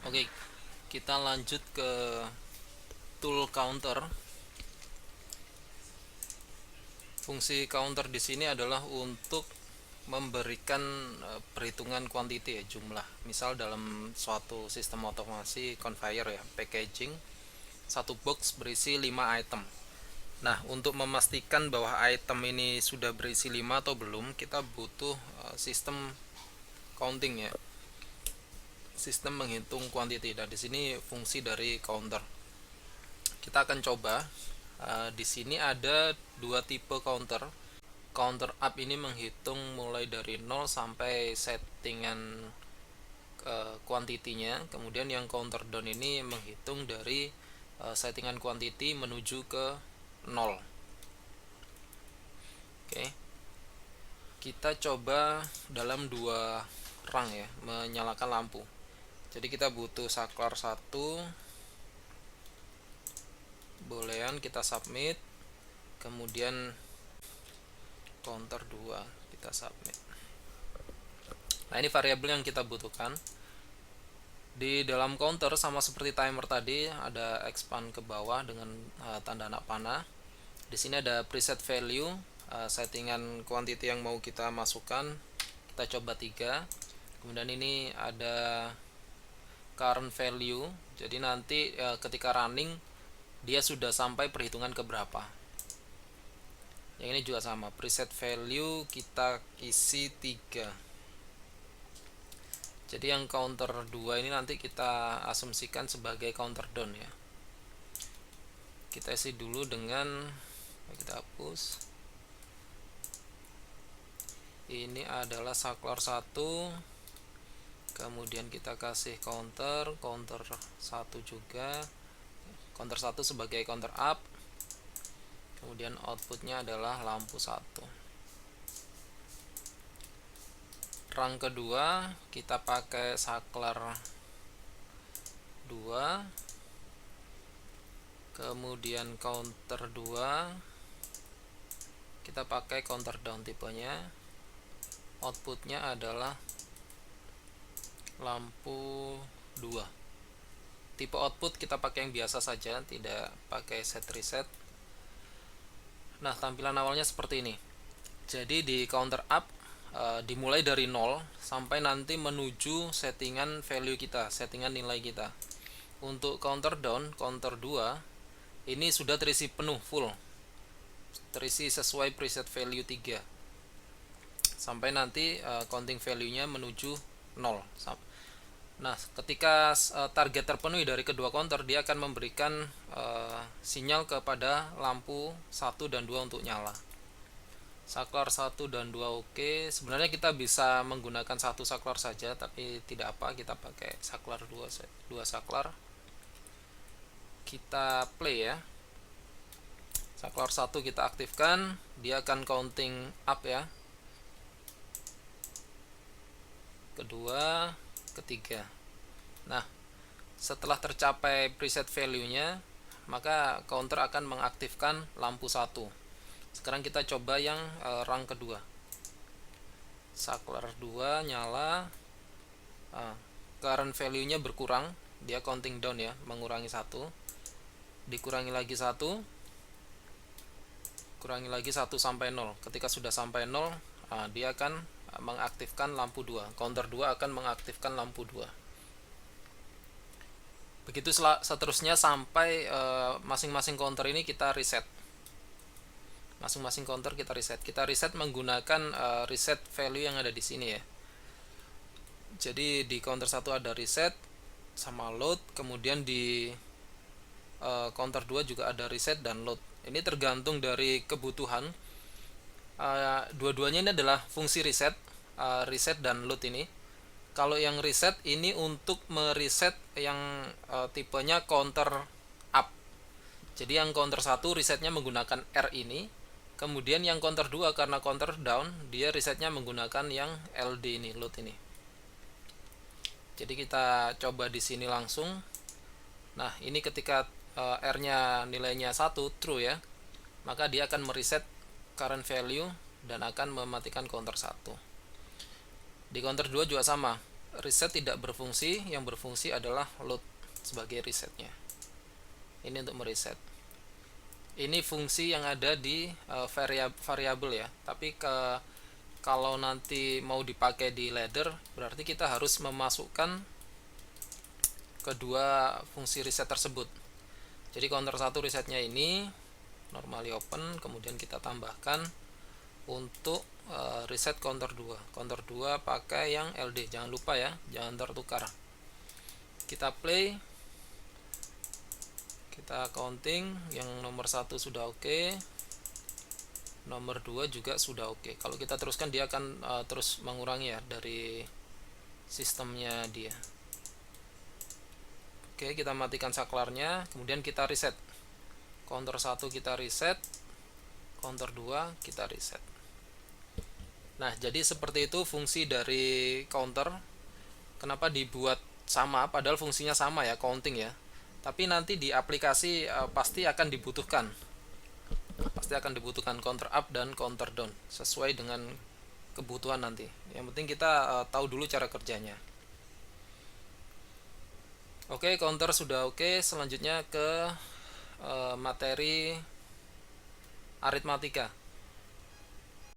Oke, kita lanjut ke tool counter. Fungsi counter di sini adalah untuk memberikan perhitungan kuantiti ya, jumlah. Misal dalam suatu sistem otomasi conveyor ya, packaging, satu box berisi 5 item. Nah, untuk memastikan bahwa item ini sudah berisi 5 atau belum, kita butuh sistem counting ya. Sistem menghitung kuantiti. Dan di sini fungsi dari counter. Kita akan coba. Di sini ada dua tipe counter. Counter up ini menghitung mulai dari 0 sampai settingan kuantitinya. Kemudian yang counter down ini menghitung dari settingan kuantiti menuju ke 0. Oke. Kita coba dalam dua rang ya, menyalakan lampu. Jadi kita butuh saklar 1. Boolean kita submit. Kemudian counter 2 kita submit. Nah, ini variabel yang kita butuhkan. Di dalam counter sama seperti timer tadi, ada expand ke bawah dengan tanda anak panah. Di sini ada preset value, settingan quantity yang mau kita masukkan. Kita coba 3. Kemudian ini ada current value. Jadi nanti ketika running dia sudah sampai perhitungan ke berapa. Yang ini juga sama, preset value kita isi 3. Jadi yang counter 2 ini nanti kita asumsikan sebagai counter down ya. Kita isi dulu dengan, kita hapus. Ini adalah saklar 1. Kemudian kita kasih counter 1 juga. Counter 1 sebagai counter up. Kemudian outputnya adalah lampu 1. Rang kedua kita pakai saklar 2. Kemudian counter 2 kita pakai counter down tipenya. Outputnya adalah lampu 2. Tipe output kita pakai yang biasa saja, tidak pakai set reset. Nah, tampilan awalnya seperti ini. Jadi di counter up dimulai dari 0 sampai nanti menuju settingan value kita, settingan nilai kita. Untuk counter down, counter 2 ini sudah terisi penuh, full, terisi sesuai preset value 3 sampai nanti counting value nya menuju 0. Nah, ketika target terpenuhi dari kedua counter, dia akan memberikan sinyal kepada lampu 1 dan 2 untuk nyala. Saklar 1 dan 2 oke. Sebenarnya kita bisa menggunakan satu saklar saja, tapi tidak apa, kita pakai saklar 2 saklar. Kita play ya. Saklar 1 kita aktifkan, dia akan counting up ya. Kedua, ketiga. Nah, setelah tercapai preset value-nya, maka counter akan mengaktifkan lampu 1. Sekarang kita coba yang rang kedua. Saklar 2 nyala. Current value-nya berkurang, dia counting down ya, mengurangi 1. Dikurangi lagi 1. Kurangi lagi 1 sampai 0. Ketika sudah sampai 0, dia akan mengaktifkan lampu 2. Counter 2 akan mengaktifkan lampu 2. Begitu seterusnya sampai masing-masing counter ini kita reset. Masing-masing counter kita reset. Kita reset menggunakan reset value yang ada di sini ya. Jadi di counter 1 ada reset sama load, kemudian di counter 2 juga ada reset dan load. Ini tergantung dari kebutuhan. Dua-duanya ini adalah fungsi reset, reset dan load ini. Kalau yang reset ini untuk mereset yang tipenya counter up. Jadi yang counter 1 resetnya menggunakan R ini. Kemudian yang counter 2 karena counter down, dia resetnya menggunakan yang LD ini, load ini. Jadi kita coba di sini langsung. Nah, ini ketika R-nya nilainya 1 true ya, maka dia akan mereset current value dan akan mematikan counter 1. Di counter 2 juga sama. reset tidak berfungsi, yang berfungsi adalah load sebagai resetnya. Ini untuk mereset. Ini fungsi yang ada di variabel ya, tapi kalau nanti mau dipakai di ladder berarti kita harus memasukkan kedua fungsi reset tersebut. Jadi counter 1 resetnya ini normally open, kemudian kita tambahkan untuk reset counter 2. Counter 2 pakai yang LD, jangan lupa ya, jangan tertukar. Kita play, kita counting, yang nomor 1 sudah oke, nomor 2 juga sudah oke. Kalau kita teruskan dia akan terus mengurangi ya dari sistemnya dia. Oke, kita matikan saklarnya, kemudian kita reset. Counter 1 kita reset, counter 2 kita reset. Nah, jadi seperti itu fungsi dari counter. Kenapa dibuat sama, padahal fungsinya sama ya, counting ya. Tapi nanti di aplikasi pasti akan dibutuhkan counter up dan counter down sesuai dengan kebutuhan nanti. Yang penting kita tahu dulu cara kerjanya. Oke, counter sudah oke. Selanjutnya ke materi aritmatika.